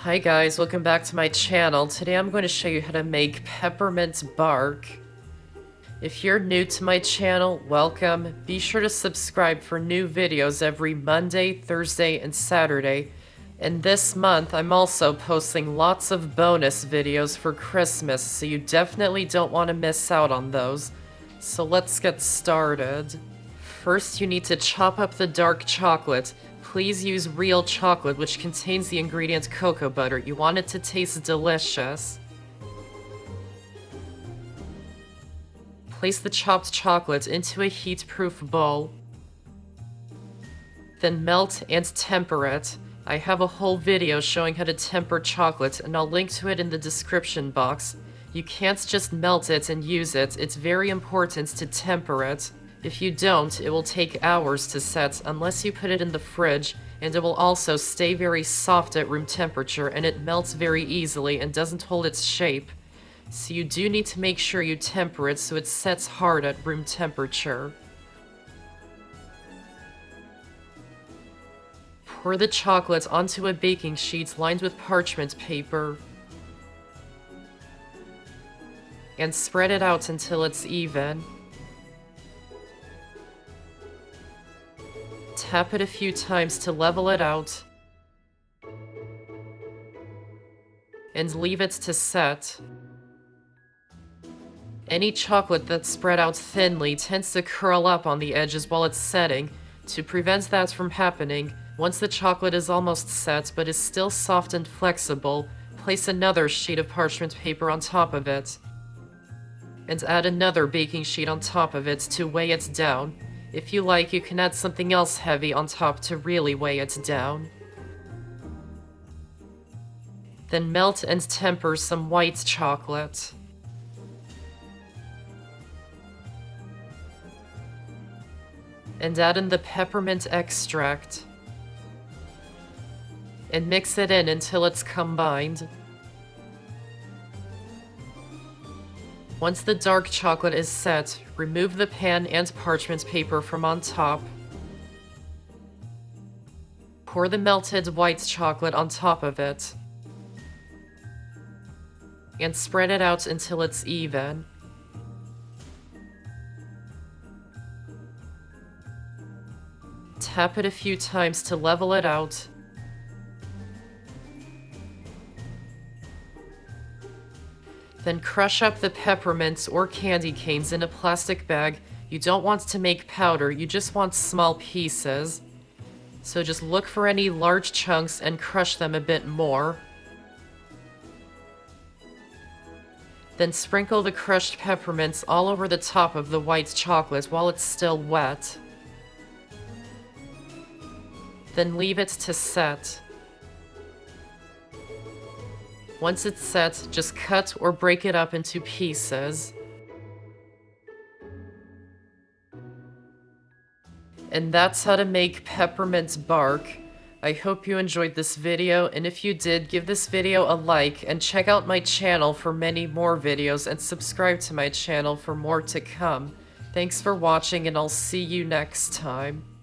Hi guys, welcome back to my channel. Today I'm going to show you how to make peppermint bark. If you're new to my channel, welcome. Be sure to subscribe for new videos every Monday, Thursday, and Saturday. And this month I'm also posting lots of bonus videos for Christmas, so you definitely don't want to miss out on those. So let's get started. First you need to chop up the dark chocolate. Please use real chocolate, which contains the ingredient cocoa butter. You want it to taste delicious. Place the chopped chocolate into a heat-proof bowl. Then melt and temper it. I have a whole video showing how to temper chocolate, and I'll link to it in the description box. You can't just melt it and use it. It's very important to temper it. If you don't, it will take hours to set unless you put it in the fridge, and it will also stay very soft at room temperature, and it melts very easily and doesn't hold its shape. So you do need to make sure you temper it so it sets hard at room temperature. Pour the chocolate onto a baking sheet lined with parchment paper and spread it out until it's even. Tap it a few times to level it out, and leave it to set. Any chocolate that's spread out thinly tends to curl up on the edges while it's setting. To prevent that from happening, once the chocolate is almost set but is still soft and flexible, place another sheet of parchment paper on top of it, and add another baking sheet on top of it to weigh it down. If you like, you can add something else heavy on top to really weigh it down. Then melt and temper some white chocolate. And add in the peppermint extract. And mix it in until it's combined. Once the dark chocolate is set, remove the pan and parchment paper from on top. Pour the melted white chocolate on top of it. And spread it out until it's even. Tap it a few times to level it out. Then crush up the peppermints or candy canes in a plastic bag. You don't want to make powder, you just want small pieces. So just look for any large chunks and crush them a bit more. Then sprinkle the crushed peppermints all over the top of the white chocolate while it's still wet. Then leave it to set. Once it's set, just cut or break it up into pieces. And that's how to make peppermint bark. I hope you enjoyed this video, and if you did, give this video a like and check out my channel for many more videos and subscribe to my channel for more to come. Thanks for watching, and I'll see you next time.